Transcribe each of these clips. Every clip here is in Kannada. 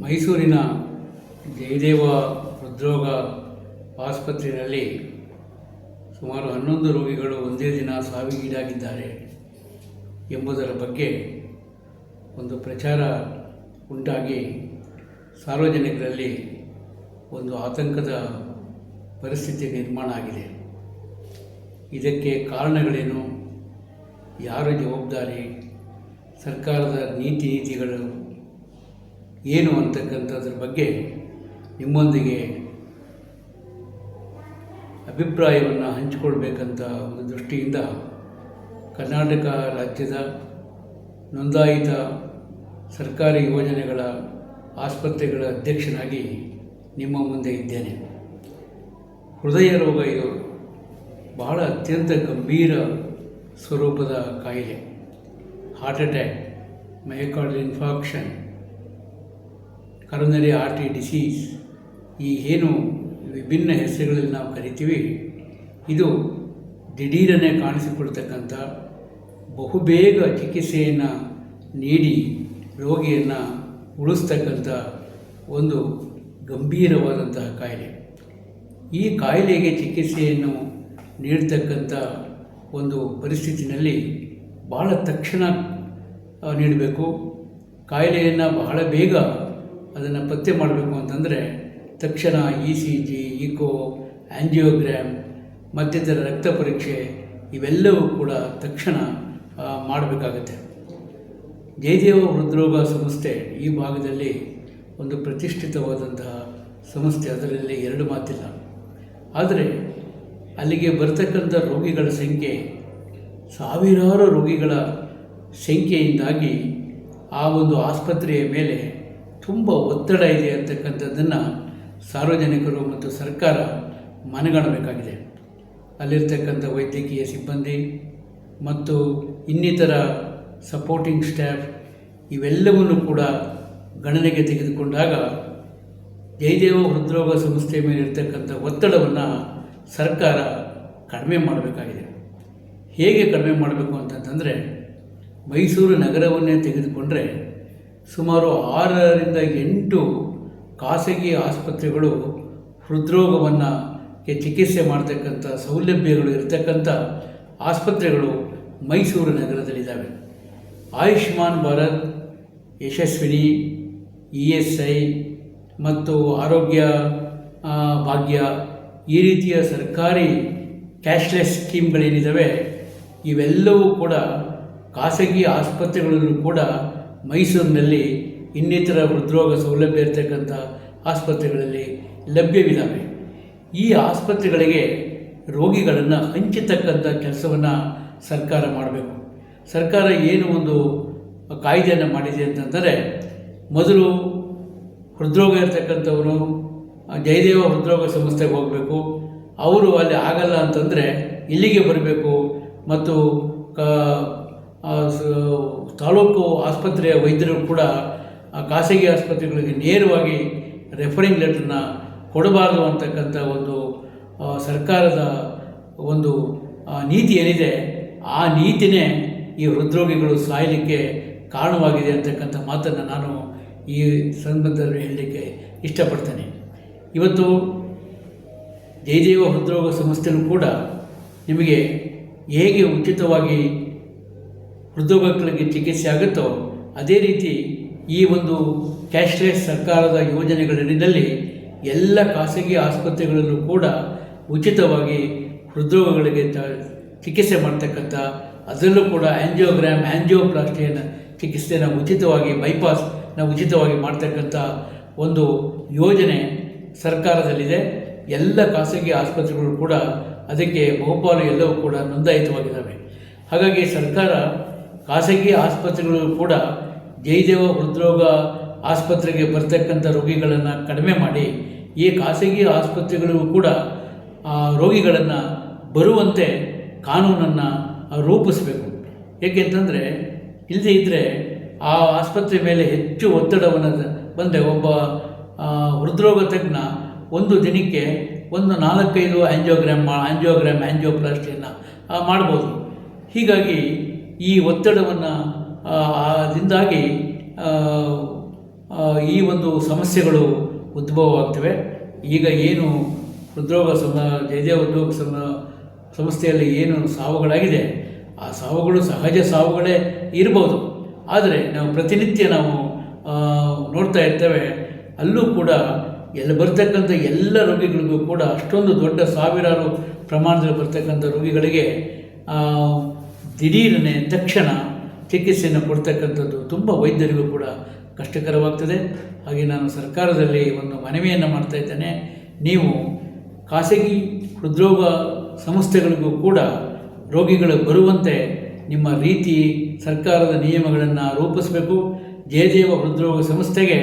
ಮೈಸೂರಿನ ಜಯದೇವ ಹೃದ್ರೋಗ ಆಸ್ಪತ್ರೆಯಲ್ಲಿ ಸುಮಾರು 11 ರೋಗಿಗಳು ಒಂದೇ ದಿನ ಸಾವಿಗೀಡಾಗಿದ್ದಾರೆ ಎಂಬುದರ ಬಗ್ಗೆ ಒಂದು ಪ್ರಚಾರ ಉಂಟಾಗಿ ಸಾರ್ವಜನಿಕರಲ್ಲಿ ಒಂದು ಆತಂಕದ ಪರಿಸ್ಥಿತಿ ನಿರ್ಮಾಣ ಆಗಿದೆ. ಇದಕ್ಕೆ ಕಾರಣಗಳೇನು, ಯಾರು ಜವಾಬ್ದಾರಿ, ಸರ್ಕಾರದ ನೀತಿಗಳು ಏನು ಅಂತಕ್ಕಂಥದ್ರ ಬಗ್ಗೆ ನಿಮ್ಮೊಂದಿಗೆ ಅಭಿಪ್ರಾಯವನ್ನು ಹಂಚಿಕೊಳ್ಬೇಕಂತ ಒಂದು ದೃಷ್ಟಿಯಿಂದ ಕರ್ನಾಟಕ ರಾಜ್ಯದ ನೋಂದಾಯಿತ ಸರ್ಕಾರಿ ಯೋಜನೆಗಳ ಆಸ್ಪತ್ರೆಗಳ ಅಧ್ಯಕ್ಷನಾಗಿ ನಿಮ್ಮ ಮುಂದೆ ಇದ್ದೇನೆ. ಹೃದಯ ರೋಗ ಇದು ಬಹಳ ಅತ್ಯಂತ ಗಂಭೀರ ಸ್ವರೂಪದ ಕಾಯಿಲೆ. Heart attack, myocardial infarction, coronary artery disease, ಈ ಏನು ವಿಭಿನ್ನ ಹೆಸರುಗಳಲ್ಲಿ ನಾವು ಕರಿತೀವಿ, ಇದು ದಿಢೀರನೆ ಕಾಣಿಸಿಕೊಳ್ತಕ್ಕಂಥ, ಬಹುಬೇಗ ಚಿಕಿತ್ಸೆಯನ್ನು ನೀಡಿ ರೋಗಿಯನ್ನು ಉಳಿಸ್ತಕ್ಕಂಥ ಒಂದು ಗಂಭೀರವಾದಂತಹ ಕಾಯಿಲೆ. ಈ ಕಾಯಿಲೆಗೆ ಚಿಕಿತ್ಸೆಯನ್ನು ನೀಡ್ತಕ್ಕಂಥ ಒಂದು ಪರಿಸ್ಥಿತಿನಲ್ಲಿ ಬಹಳ ತಕ್ಷಣ ನೀಡಬೇಕು. ಕಾಯಿಲೆಯನ್ನು ಬಹಳ ಬೇಗ ಅದನ್ನು ಪತ್ತೆ ಮಾಡಬೇಕು ಅಂತಂದರೆ ತಕ್ಷಣ ECG, ಇಕೋ, ಆ್ಯಂಜಿಯೋಗ್ರಾಮ್ ಮತ್ತಿತರ ರಕ್ತ ಪರೀಕ್ಷೆ ಇವೆಲ್ಲವೂ ಕೂಡ ತಕ್ಷಣ ಮಾಡಬೇಕಾಗತ್ತೆ. ಜಯದೇವ ಹೃದ್ರೋಗ ಸಂಸ್ಥೆ ಈ ಭಾಗದಲ್ಲಿ ಒಂದು ಪ್ರತಿಷ್ಠಿತವಾದಂತಹ ಸಂಸ್ಥೆ, ಅದರಲ್ಲಿ ಎರಡು ಮಾತಿಲ್ಲ. ಆದರೆ ಅಲ್ಲಿಗೆ ಬರ್ತಕ್ಕಂಥ ರೋಗಿಗಳ ಸಂಖ್ಯೆ, ಸಾವಿರಾರು ರೋಗಿಗಳ ಸಂಖ್ಯೆಯಿಂದಾಗಿ ಆ ಒಂದು ಆಸ್ಪತ್ರೆಯ ಮೇಲೆ ತುಂಬ ಒತ್ತಡ ಇದೆ ಅಂತಕ್ಕಂಥದ್ದನ್ನು ಸಾರ್ವಜನಿಕರು ಮತ್ತು ಸರ್ಕಾರ ಮನಗಾಣಬೇಕಾಗಿದೆ. ಅಲ್ಲಿರ್ತಕ್ಕಂಥ ವೈದ್ಯಕೀಯ ಸಿಬ್ಬಂದಿ ಮತ್ತು ಇನ್ನಿತರ ಸಪೋರ್ಟಿಂಗ್ ಸ್ಟಾಫ್ ಇವೆಲ್ಲವನ್ನೂ ಕೂಡ ಗಣನೆಗೆ ತೆಗೆದುಕೊಂಡಾಗ ಜಯದೇವ ಹೃದ್ರೋಗ ಸಂಸ್ಥೆ ಮೇಲಿರ್ತಕ್ಕಂಥ ಒತ್ತಡವನ್ನು ಸರ್ಕಾರ ಕಡಿಮೆ ಮಾಡಬೇಕಾಗಿದೆ. ಹೇಗೆ ಕಡಿಮೆ ಮಾಡಬೇಕು ಅಂತಂತಂದರೆ, ಮೈಸೂರು ನಗರವನ್ನೇ ತೆಗೆದುಕೊಂಡರೆ ಸುಮಾರು 6ರಿಂದ 8 ಖಾಸಗಿ ಆಸ್ಪತ್ರೆಗಳು ಹೃದ್ರೋಗವನ್ನು ಚಿಕಿತ್ಸೆ ಮಾಡ್ತಕ್ಕಂಥ ಸೌಲಭ್ಯಗಳು ಇರತಕ್ಕಂಥ ಆಸ್ಪತ್ರೆಗಳು ಮೈಸೂರು ನಗರದಲ್ಲಿದ್ದಾವೆ. ಆಯುಷ್ಮಾನ್ ಭಾರತ್, ಯಶಸ್ವಿನಿ, ESI ಮತ್ತು ಆರೋಗ್ಯ ಭಾಗ್ಯ ಈ ರೀತಿಯ ಸರ್ಕಾರಿ ಕ್ಯಾಶ್ಲೆಸ್ ಸ್ಕೀಮ್ಗಳೇನಿದ್ದಾವೆ ಇವೆಲ್ಲವೂ ಕೂಡ ಖಾಸಗಿ ಆಸ್ಪತ್ರೆಗಳಲ್ಲೂ ಕೂಡ ಮೈಸೂರಿನಲ್ಲಿ ಇನ್ನಿತರ ಹೃದ್ರೋಗ ಸೌಲಭ್ಯ ಇರತಕ್ಕಂಥ ಆಸ್ಪತ್ರೆಗಳಲ್ಲಿ ಲಭ್ಯವಿದ್ದಾವೆ. ಈ ಆಸ್ಪತ್ರೆಗಳಿಗೆ ರೋಗಿಗಳನ್ನು ಹಂಚತಕ್ಕಂಥ ಕೆಲಸವನ್ನು ಸರ್ಕಾರ ಮಾಡಬೇಕು. ಸರ್ಕಾರ ಏನು ಒಂದು ಕಾಯ್ದೆಯನ್ನು ಮಾಡಿದೆ ಅಂತಂದರೆ, ಮೊದಲು ಹೃದ್ರೋಗ ಇರತಕ್ಕಂಥವರು ಜಯದೇವ ಹೃದ್ರೋಗ ಸಂಸ್ಥೆಗೆ ಹೋಗಬೇಕು. ಅವರು ಅಲ್ಲಿ ಆಗಲ್ಲ ಅಂತಂದರೆ ಇಲ್ಲಿಗೆ ಬರಬೇಕು ಮತ್ತು ತಾಲೂಕು ಆಸ್ಪತ್ರೆಯ ವೈದ್ಯರು ಕೂಡ ಖಾಸಗಿ ಆಸ್ಪತ್ರೆಗಳಿಗೆ ನೇರವಾಗಿ ರೆಫರಿಂಗ್ ಲೆಟ್ರನ್ನ ಕೊಡಬಾರದು ಅಂತಕ್ಕಂಥ ಒಂದು ಸರ್ಕಾರದ ಒಂದು ನೀತಿ ಏನಿದೆ, ಆ ನೀತಿನೇ ಈ ಹೃದ್ರೋಗಿಗಳು ಸಾಯಲಿಕ್ಕೆ ಕಾರಣವಾಗಿದೆ ಅಂತಕ್ಕಂಥ ಮಾತನ್ನು ನಾನು ಈ ಸಂದರ್ಭದಲ್ಲಿ ಹೇಳಲಿಕ್ಕೆ ಇಷ್ಟಪಡ್ತೇನೆ. ಇವತ್ತು ಜಯದೇವ ಹೃದ್ರೋಗ ಸಂಸ್ಥೆಯೂ ಕೂಡ ನಿಮಗೆ ಹೇಗೆ ಉಚಿತವಾಗಿ ಹೃದ್ರೋಗಗಳಿಗೆ ಚಿಕಿತ್ಸೆ ಆಗುತ್ತೋ ಅದೇ ರೀತಿ ಈ ಒಂದು ಕ್ಯಾಶ್ಲೆಸ್ ಸರ್ಕಾರದ ಯೋಜನೆಗಳಿನಲ್ಲಿ ಎಲ್ಲ ಖಾಸಗಿ ಆಸ್ಪತ್ರೆಗಳಲ್ಲೂ ಕೂಡ ಉಚಿತವಾಗಿ ಹೃದ್ರೋಗಗಳಿಗೆ ಚಿಕಿತ್ಸೆ ಮಾಡ್ತಕ್ಕಂಥ, ಅದರಲ್ಲೂ ಕೂಡ ಆ್ಯಂಜಿಯೋಗ್ರಾಮ್, ಆ್ಯಂಜಿಯೋಪ್ಲಾಸ್ಟಿಯನ್ನು ಚಿಕಿತ್ಸೆಯನ್ನು ಉಚಿತವಾಗಿ, ಬೈಪಾಸ್ನ ಉಚಿತವಾಗಿ ಮಾಡ್ತಕ್ಕಂಥ ಒಂದು ಯೋಜನೆ ಸರ್ಕಾರದಲ್ಲಿದೆ. ಎಲ್ಲ ಖಾಸಗಿ ಆಸ್ಪತ್ರೆಗಳು ಕೂಡ ಅದಕ್ಕೆ ಬಹುಪಾಲು ಎಲ್ಲವೂ ಕೂಡ ನೋಂದಾಯಿತವಾಗಿದ್ದಾವೆ. ಹಾಗಾಗಿ ಸರ್ಕಾರ ಖಾಸಗಿ ಆಸ್ಪತ್ರೆಗಳು ಕೂಡ ಜಯದೇವ ಹೃದ್ರೋಗ ಆಸ್ಪತ್ರೆಗೆ ಬರ್ತಕ್ಕಂಥ ರೋಗಿಗಳನ್ನು ಕಡಿಮೆ ಮಾಡಿ ಈ ಖಾಸಗಿ ಆಸ್ಪತ್ರೆಗಳಿಗೂ ಕೂಡ ರೋಗಿಗಳನ್ನು ಬರುವಂತೆ ಕಾನೂನನ್ನು ರೂಪಿಸಬೇಕು. ಏಕೆಂತಂದರೆ ಇಲ್ಲದೇ ಇದ್ದರೆ ಆ ಆಸ್ಪತ್ರೆ ಮೇಲೆ ಹೆಚ್ಚು ಒತ್ತಡವನ್ನು ಬಂದರೆ ಒಬ್ಬ ಹೃದ್ರೋಗ ತಜ್ಞ ಒಂದು ದಿನಕ್ಕೆ 4-5 ಆ್ಯಂಜಿಯೋಪ್ಲಾಸ್ಟಿಯನ್ನು ಮಾಡ್ಬೋದು. ಹೀಗಾಗಿ ಈ ಒತ್ತಡವನ್ನು ದಿಂದಾಗಿ ಈ ಒಂದು ಸಮಸ್ಯೆಗಳು ಉದ್ಭವವಾಗ್ತವೆ. ಈಗ ಏನು ಹೃದ್ರೋಗ ಜಯದೇವ ಹೃದ್ರೋಗ ಸಂಸ್ಥೆಯಲ್ಲಿ ಏನು ಸಾವುಗಳಾಗಿದೆ, ಆ ಸಾವುಗಳು ಸಹಜ ಸಾವುಗಳೇ ಇರ್ಬೋದು. ಆದರೆ ನಾವು ಪ್ರತಿನಿತ್ಯ ನಾವು ನೋಡ್ತಾ ಇರ್ತೇವೆ, ಅಲ್ಲೂ ಕೂಡ ಬರ್ತಕ್ಕಂಥ ಎಲ್ಲ ರೋಗಿಗಳಿಗೂ ಕೂಡ ಅಷ್ಟೊಂದು ದೊಡ್ಡ ಸಾವಿರಾರು ಪ್ರಮಾಣದಲ್ಲಿ ಬರ್ತಕ್ಕಂಥ ರೋಗಿಗಳಿಗೆ ದಿಢೀರನೆ ತಕ್ಷಣ ಚಿಕಿತ್ಸೆಯನ್ನು ಕೊಡ್ತಕ್ಕಂಥದ್ದು ತುಂಬ ವೈದ್ಯರಿಗೂ ಕೂಡ ಕಷ್ಟಕರವಾಗ್ತದೆ. ಹಾಗೆ ನಾನು ಸರ್ಕಾರದಲ್ಲಿ ಒಂದು ಮನವಿಯನ್ನು ಮಾಡ್ತಾ ಇದ್ದೇನೆ, ನೀವು ಖಾಸಗಿ ಹೃದ್ರೋಗ ಸಂಸ್ಥೆಗಳಿಗೂ ಕೂಡ ರೋಗಿಗಳು ಬರುವಂತೆ ನಿಮ್ಮ ರೀತಿ ಸರ್ಕಾರದ ನಿಯಮಗಳನ್ನು ರೂಪಿಸಬೇಕು. ಜಯದೇವ ಹೃದ್ರೋಗ ಸಂಸ್ಥೆಗೆ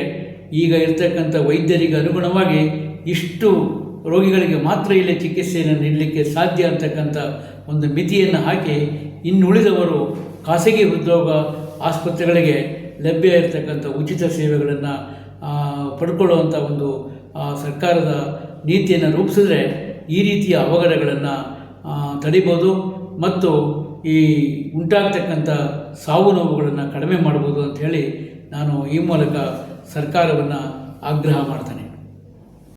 ಈಗ ಇರ್ತಕ್ಕಂಥ ವೈದ್ಯರಿಗೆ ಅನುಗುಣವಾಗಿ ಇಷ್ಟು ರೋಗಿಗಳಿಗೆ ಮಾತ್ರ ಇಲ್ಲಿ ಚಿಕಿತ್ಸೆಯನ್ನು ನೀಡಲಿಕ್ಕೆ ಸಾಧ್ಯ ಅಂತಕ್ಕಂಥ ಒಂದು ಮಿತಿಯನ್ನು ಹಾಕಿ, ಇನ್ನುಳಿದವರು ಖಾಸಗಿ ಹೃದ್ರೋಗ ಆಸ್ಪತ್ರೆಗಳಿಗೆ ಲಭ್ಯ ಇರತಕ್ಕಂಥ ಉಚಿತ ಸೇವೆಗಳನ್ನು ಪಡ್ಕೊಳ್ಳುವಂಥ ಒಂದು ಸರ್ಕಾರದ ನೀತಿಯನ್ನು ರೂಪಿಸಿದ್ರೆ ಈ ರೀತಿಯ ಅವಘಡಗಳನ್ನು ತಡಿಬೋದು ಮತ್ತು ಈ ಉಂಟಾಗ್ತಕ್ಕಂಥ ಸಾವು ನೋವುಗಳನ್ನು ಕಡಿಮೆ ಮಾಡ್ಬೋದು ಅಂಥೇಳಿ ನಾನು ಈ ಮೂಲಕ ಸರ್ಕಾರವನ್ನು ಆಗ್ರಹ ಮಾಡ್ತೇನೆ.